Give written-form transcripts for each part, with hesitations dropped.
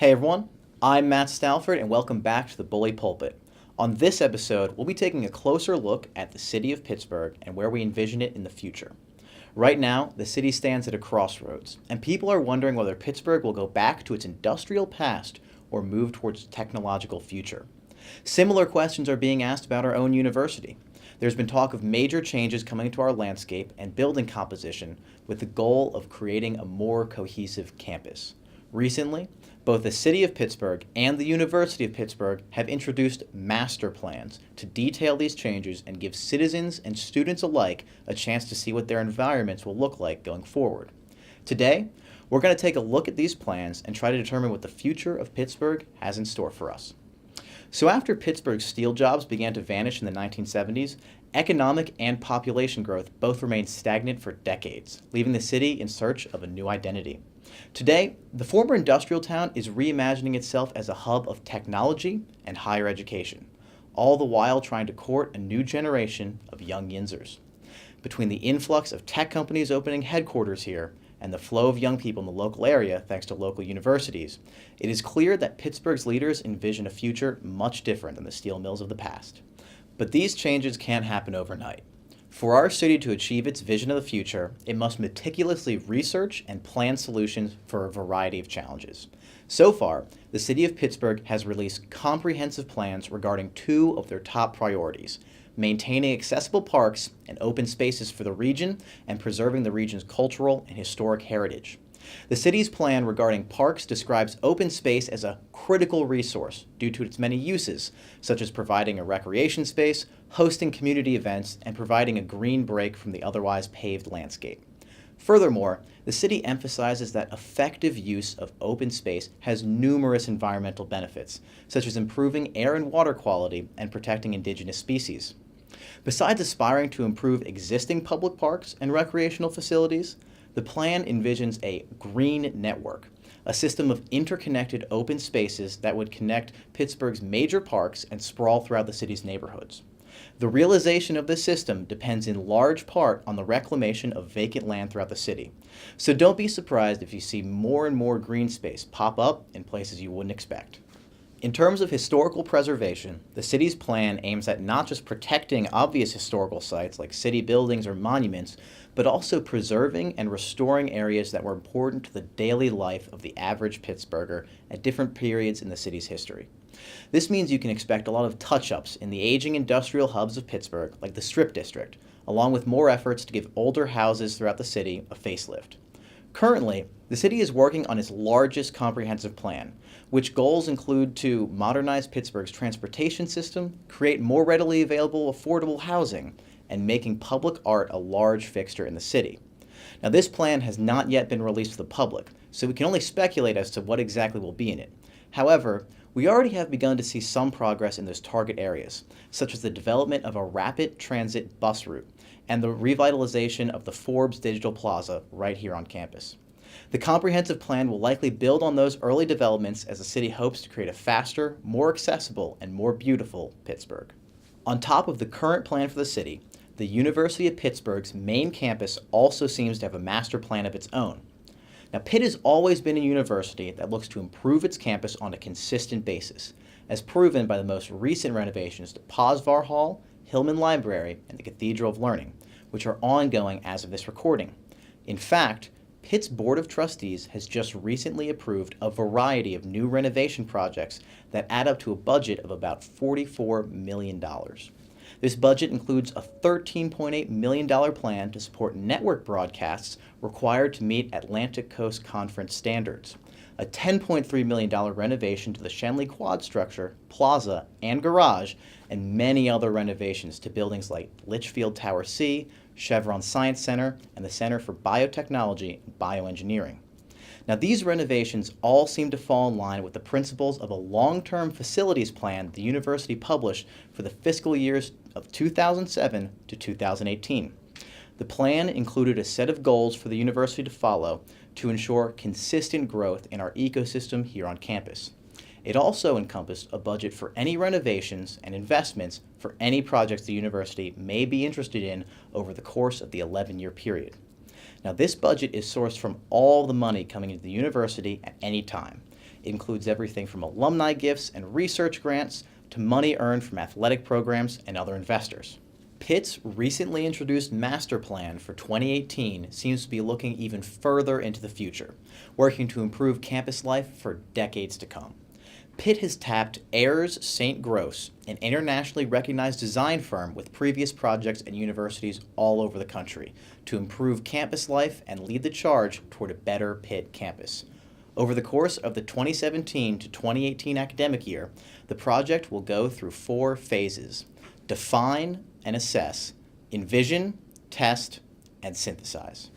Hey everyone, I'm Matt Stalford and welcome back to the Bully Pulpit. On this episode, we'll be taking a closer look at the city of Pittsburgh and where we envision it in the future. Right now, the city stands at a crossroads, and people are wondering whether Pittsburgh will go back to its industrial past or move towards a technological future. Similar questions are being asked about our own university. There's been talk of major changes coming to our landscape and building composition with the goal of creating a more cohesive campus. Recently, both the City of Pittsburgh and the University of Pittsburgh have introduced master plans to detail these changes and give citizens and students alike a chance to see what their environments will look like going forward. Today, we're going to take a look at these plans and try to determine what the future of Pittsburgh has in store for us. So after Pittsburgh's steel jobs began to vanish in the 1970s, economic and population growth both remained stagnant for decades, leaving the city in search of a new identity. Today, the former industrial town is reimagining itself as a hub of technology and higher education, all the while trying to court a new generation of young Yinzers. Between the influx of tech companies opening headquarters here and the flow of young people in the local area thanks to local universities, it is clear that Pittsburgh's leaders envision a future much different than the steel mills of the past. But these changes can't happen overnight. For our city to achieve its vision of the future, it must meticulously research and plan solutions for a variety of challenges. So far, the City of Pittsburgh has released comprehensive plans regarding two of their top priorities: maintaining accessible parks and open spaces for the region and preserving the region's cultural and historic heritage. The city's plan regarding parks describes open space as a critical resource due to its many uses, such as providing a recreation space, hosting community events, and providing a green break from the otherwise paved landscape. Furthermore, the city emphasizes that effective use of open space has numerous environmental benefits, such as improving air and water quality and protecting indigenous species. Besides aspiring to improve existing public parks and recreational facilities, the plan envisions a green network, a system of interconnected open spaces that would connect Pittsburgh's major parks and sprawl throughout the city's neighborhoods. The realization of this system depends in large part on the reclamation of vacant land throughout the city. So don't be surprised if you see more and more green space pop up in places you wouldn't expect. In terms of historical preservation, the city's plan aims at not just protecting obvious historical sites like city buildings or monuments, but also preserving and restoring areas that were important to the daily life of the average Pittsburgher at different periods in the city's history. This means you can expect a lot of touch-ups in the aging industrial hubs of Pittsburgh, like the Strip District, along with more efforts to give older houses throughout the city a facelift. Currently, the city is working on its largest comprehensive plan, which goals include to modernize Pittsburgh's transportation system, create more readily available affordable housing, and making public art a large fixture in the city. Now, this plan has not yet been released to the public, so we can only speculate as to what exactly will be in it. However, we already have begun to see some progress in those target areas, such as the development of a rapid transit bus route and the revitalization of the Forbes Digital Plaza right here on campus. The comprehensive plan will likely build on those early developments as the city hopes to create a faster, more accessible, and more beautiful Pittsburgh. On top of the current plan for the city, the University of Pittsburgh's main campus also seems to have a master plan of its own. Now, Pitt has always been a university that looks to improve its campus on a consistent basis, as proven by the most recent renovations to Posvar Hall, Hillman Library, and the Cathedral of Learning, which are ongoing as of this recording. In fact, Pitt's Board of Trustees has just recently approved a variety of new renovation projects that add up to a budget of about $44 million. This budget includes a $13.8 million plan to support network broadcasts required to meet Atlantic Coast Conference standards, a $10.3 million renovation to the Shenley Quad structure, plaza, and garage, and many other renovations to buildings like Litchfield Tower C, Chevron Science Center, and the Center for Biotechnology and Bioengineering. Now, these renovations all seem to fall in line with the principles of a long-term facilities plan the university published for the fiscal years of 2007 to 2018. The plan included a set of goals for the university to follow to ensure consistent growth in our ecosystem here on campus. It also encompassed a budget for any renovations and investments for any projects the university may be interested in over the course of the 11-year period. Now, this budget is sourced from all the money coming into the university at any time. It includes everything from alumni gifts and research grants to money earned from athletic programs and other investors. Pitt's recently introduced master plan for 2018 seems to be looking even further into the future, working to improve campus life for decades to come. Pitt has tapped Ayers St. Gross, an internationally recognized design firm with previous projects at universities all over the country, to improve campus life and lead the charge toward a better Pitt campus. Over the course of the 2017 to 2018 academic year, the project will go through 4 phases: define and assess, envision, test, and synthesize.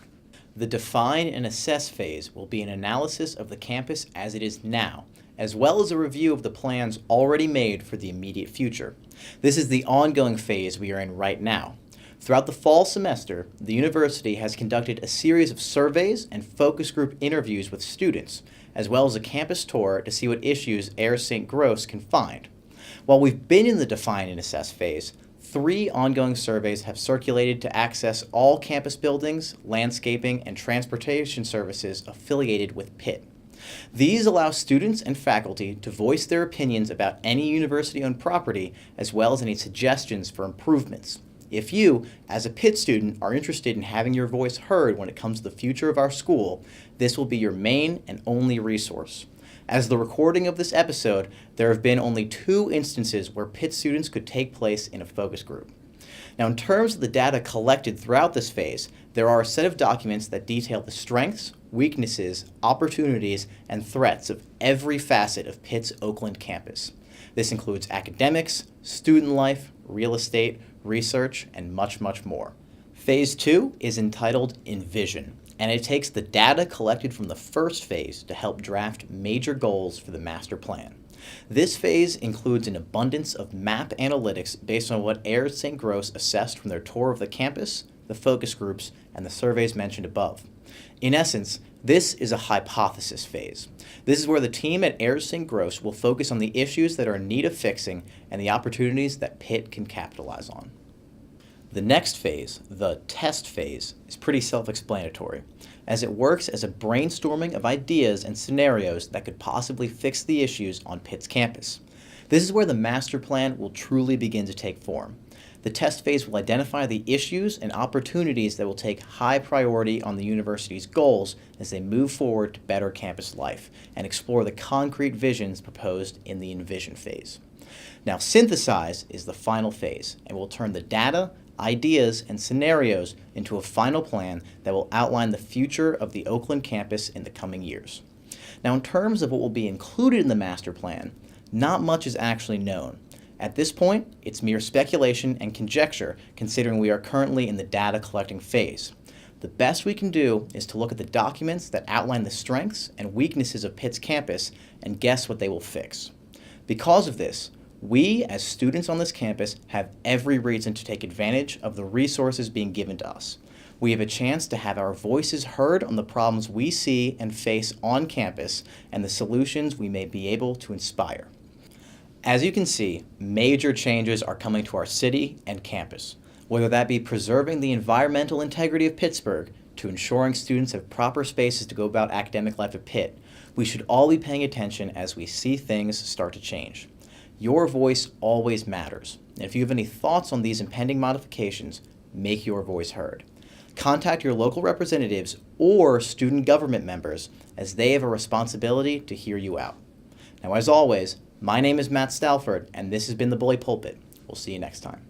The define and assess phase will be an analysis of the campus as it is now, as well as a review of the plans already made for the immediate future. This is the ongoing phase we are in right now. Throughout the fall semester, the university has conducted a series of surveys and focus group interviews with students, as well as a campus tour to see what issues Ayers St. Gross can find. While we've been in the define and assess phase, 3 ongoing surveys have circulated to access all campus buildings, landscaping, and transportation services affiliated with Pitt. These allow students and faculty to voice their opinions about any university-owned property, as well as any suggestions for improvements. If you, as a Pitt student, are interested in having your voice heard when it comes to the future of our school, this will be your main and only resource. As the recording of this episode, there have been only 2 instances where Pitt students could take place in a focus group. Now, in terms of the data collected throughout this phase, there are a set of documents that detail the strengths, weaknesses, opportunities, and threats of every facet of Pitt's Oakland campus. This includes academics, student life, real estate, research, and much, much more. Phase 2 is entitled Envision, and it takes the data collected from the first phase to help draft major goals for the master plan. This phase includes an abundance of map analytics based on what Ayers St. Gross assessed from their tour of the campus, the focus groups, and the surveys mentioned above. In essence, this is a hypothesis phase. This is where the team at Ayers St. Gross will focus on the issues that are in need of fixing and the opportunities that Pitt can capitalize on. The next phase, the test phase, is pretty self-explanatory, as it works as a brainstorming of ideas and scenarios that could possibly fix the issues on Pitt's campus. This is where the master plan will truly begin to take form. The test phase will identify the issues and opportunities that will take high priority on the university's goals as they move forward to better campus life and explore the concrete visions proposed in the envision phase. Now, synthesize is the final phase and will turn the data, ideas, and scenarios into a final plan that will outline the future of the Oakland campus in the coming years. Now, in terms of what will be included in the master plan, not much is actually known. At this point, it's mere speculation and conjecture, considering we are currently in the data collecting phase. The best we can do is to look at the documents that outline the strengths and weaknesses of Pitt's campus and guess what they will fix. Because of this, we, as students on this campus, have every reason to take advantage of the resources being given to us. We have a chance to have our voices heard on the problems we see and face on campus and the solutions we may be able to inspire. As you can see, major changes are coming to our city and campus, whether that be preserving the environmental integrity of Pittsburgh to ensuring students have proper spaces to go about academic life at Pitt. We should all be paying attention as we see things start to change. Your voice always matters, and if you have any thoughts on these impending modifications, make your voice heard. Contact your local representatives or student government members, as they have a responsibility to hear you out. Now, as always, my name is Matt Stalford, and this has been the Bully Pulpit. We'll see you next time.